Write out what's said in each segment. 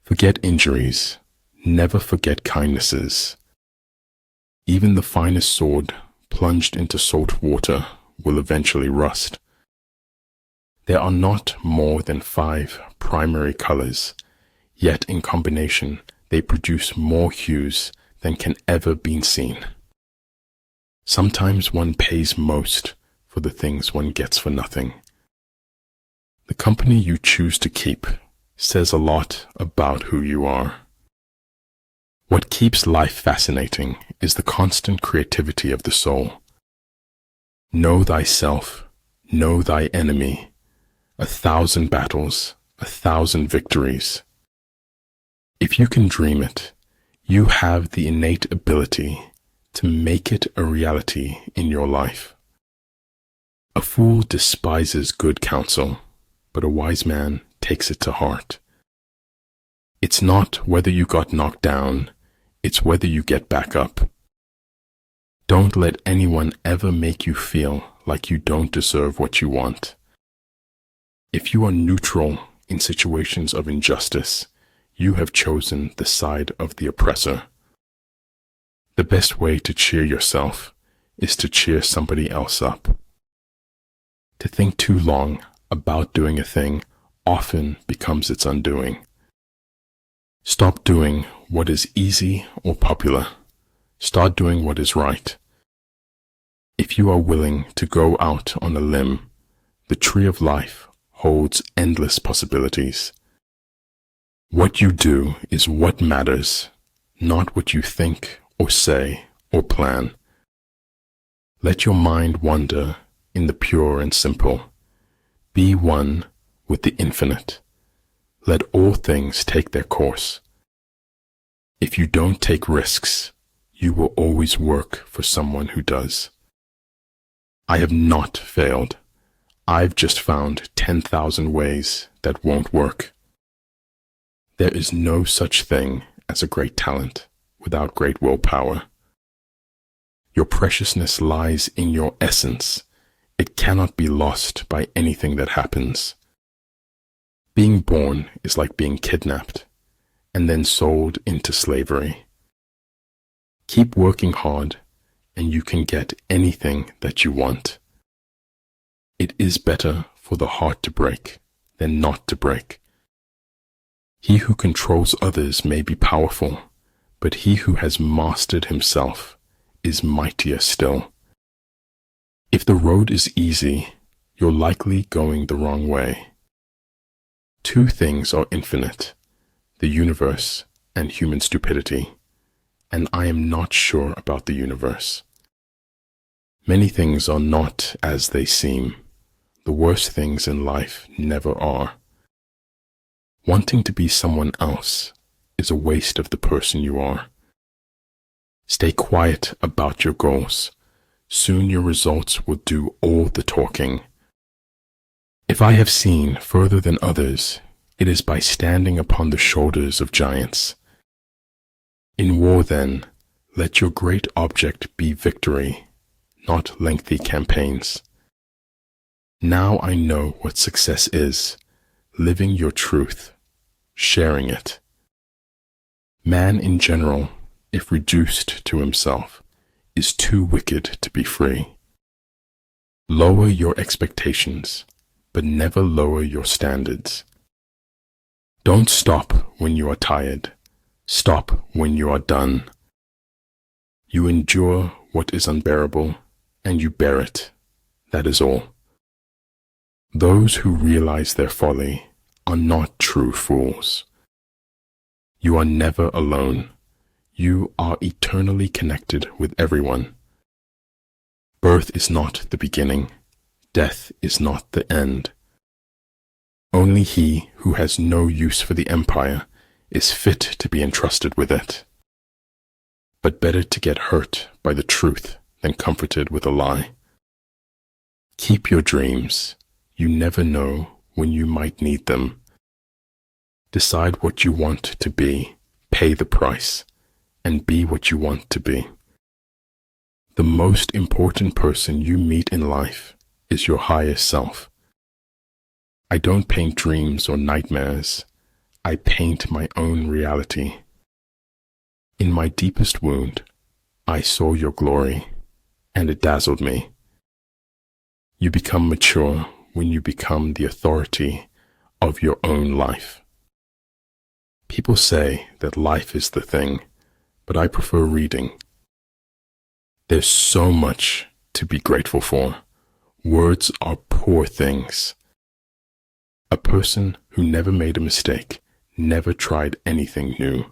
Forget injuries, never forget kindnesses. Even the finest sword plunged into salt water will eventually rust. There are not more than 5 primary colors, yet in combination they produce more hues than can ever be seen. Sometimes one pays most for the things one gets for nothing. The company you choose to keep says a lot about who you are. What keeps life fascinating is the constant creativity of the soul. Know thyself, know thy enemy. 1,000 battles, 1,000 victories. If you can dream it, you have the innate ability to make it a reality in your life. A fool despises good counsel, but a wise man takes it to heart. It's not whether you got knocked down, it's whether you get back up. Don't let anyone ever make you feel like you don't deserve what you want. If you are neutral in situations of injustice, you have chosen the side of the oppressor. The best way to cheer yourself is to cheer somebody else up. To think too long about doing a thing often becomes its undoing. Stop doing what is easy or popular. Start doing what is right. If you are willing to go out on a limb, the tree of life holds endless possibilities. What you do is what matters, not what you think or say or plan. Let your mind wander in the pure and simple. Be one with the infinite. Let all things take their course. If you don't take risks, you will always work for someone who does. I have not failed. I've just found 10,000 ways that won't work. There is no such thing as a great talent without great willpower. Your preciousness lies in your essence. It cannot be lost by anything that happens. Being born is like being kidnapped and then sold into slavery. Keep working hard and you can get anything that you want. It is better for the heart to break than not to break. He who controls others may be powerful, but he who has mastered himself is mightier still. If the road is easy, you're likely going the wrong way. 2 things are infinite, the universe and human stupidity, and I am not sure about the universe. Many things are not as they seem. The worst things in life never are. Wanting to be someone else is a waste of the person you are. Stay quiet about your goals. Soon your results will do all the talking. If I have seen further than others, it is by standing upon the shoulders of giants. In war, then, let your great object be victory, not lengthy campaigns. Now I know what success is, living your truth, sharing it. Man in general, if reduced to himself, is too wicked to be free. Lower your expectations, but never lower your standards. Don't stop when you are tired. Stop when you are done. You endure what is unbearable, and you bear it. That is all. Those who realize their folly are not true fools. You are never alone. You are eternally connected with everyone. Birth is not the beginning. Death is not the end. Only he who has no use for the empire is fit to be entrusted with it. But better to get hurt by the truth than comforted with a lie. Keep your dreams. You never know when you might need them. Decide what you want to be, pay the price, and be what you want to be. The most important person you meet in life is your higher self. I don't paint dreams or nightmares. I paint my own reality. In my deepest wound, I saw your glory, and it dazzled me. You become mature when you become the authority of your own life. People say that life is the thing, but I prefer reading. There's so much to be grateful for. Words are poor things. A person who never made a mistake never tried anything new.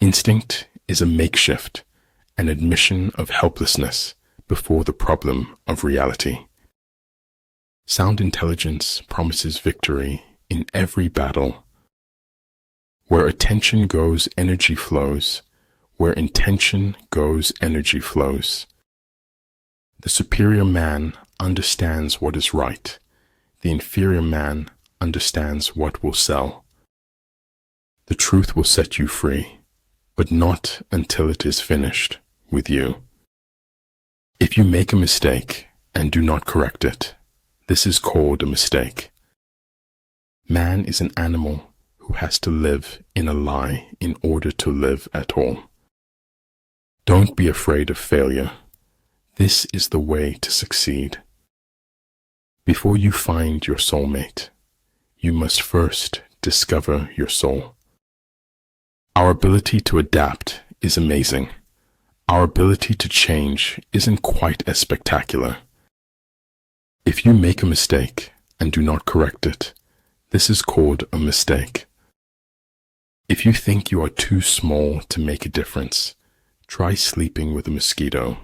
Instinct is a makeshift, an admission of helplessness before the problem of reality. Sound intelligence promises victory in every battle. Where attention goes, energy flows. Where intention goes, energy flows. The superior man understands what is right. The inferior man understands what will sell. The truth will set you free, but not until it is finished with you. If you make a mistake and do not correct it, this is called a mistake. Man is an animal who has to live in a lie in order to live at all. Don't be afraid of failure. This is the way to succeed. Before you find your soulmate, you must first discover your soul. Our ability to adapt is amazing. Our ability to change isn't quite as spectacular. If you make a mistake and do not correct it, this is called a mistake. If you think you are too small to make a difference, try sleeping with a mosquito.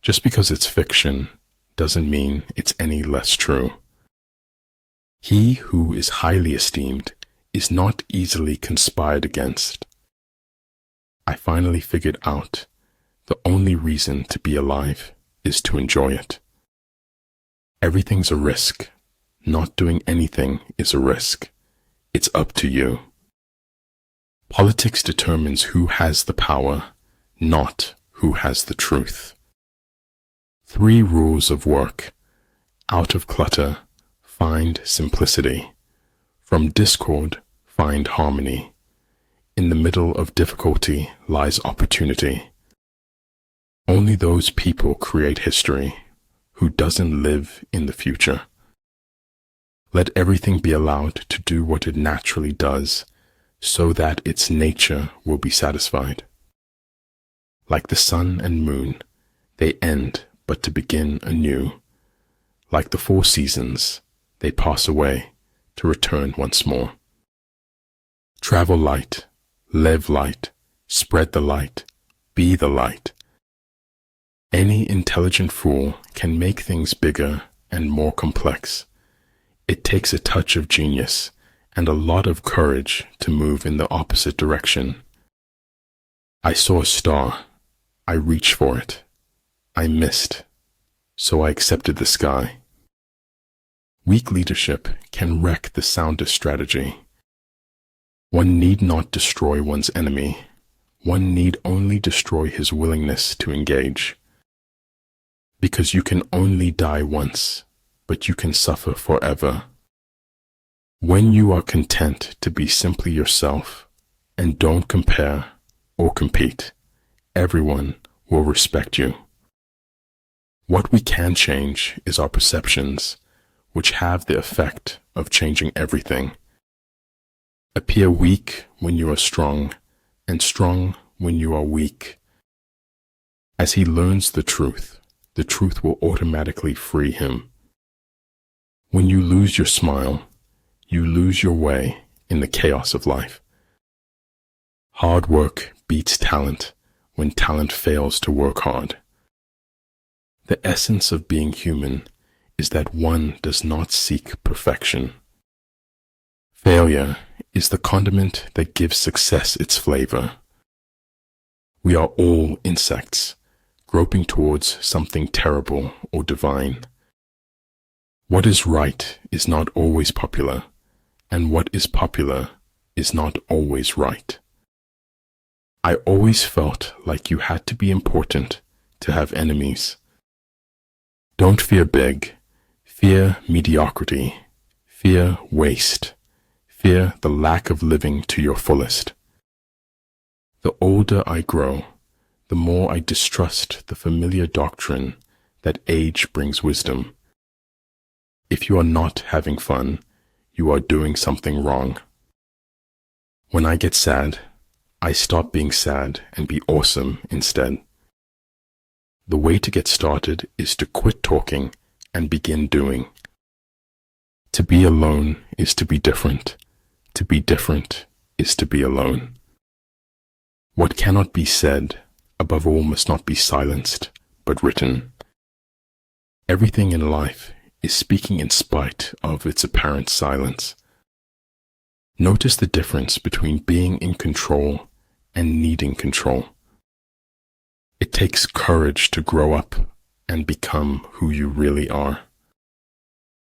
Just because it's fiction doesn't mean it's any less true. He who is highly esteemed is not easily conspired against. I finally figured out the only reason to be alive is to enjoy it. Everything's a risk. Not doing anything is a risk. It's up to you. Politics determines who has the power, not who has the truth. 3 rules of work. Out of clutter, find simplicity. From discord, find harmony. In the middle of difficulty lies opportunity. Only those people create history who doesn't live in the future. Let everything be allowed to do what it naturally does, so that its nature will be satisfied. Like the sun and moon, they end but to begin anew. Like the 4 seasons, they pass away to return once more. Travel light, live light, spread the light, be the light. Any intelligent fool can make things bigger and more complex. It takes a touch of genius and a lot of courage to move in the opposite direction. I saw a star. I reached for it. I missed, so I accepted the sky. Weak leadership can wreck the soundest strategy. One need not destroy one's enemy. One need only destroy his willingness to engage. Because you can only die once, but you can suffer forever. When you are content to be simply yourself and don't compare or compete, everyone will respect you. What we can change is our perceptions, which have the effect of changing everything. Appear weak when you are strong, and strong when you are weak. As he learns the truth will automatically free him. When you lose your smile, you lose your way in the chaos of life. Hard work beats talent when talent fails to work hard. The essence of being human is that one does not seek perfection. Failure is the condiment that gives success its flavor. We are all insects, groping towards something terrible or divine. What is right is not always popular, and what is popular is not always right. I always felt like you had to be important to have enemies. Don't fear big, fear mediocrity, fear waste, Fear the lack of living to your fullest. The older I grow, the more I distrust the familiar doctrine that age brings wisdom. If you are not having fun, you are doing something wrong. When I get sad, I stop being sad and be awesome instead. The way to get started is to quit talking and begin doing. To be alone is to be different. To be different is to be alone. What cannot be said, above all, must not be silenced, but written. Everything in life is speaking in spite of its apparent silence. Notice the difference between being in control and needing control. It takes courage to grow up and become who you really are.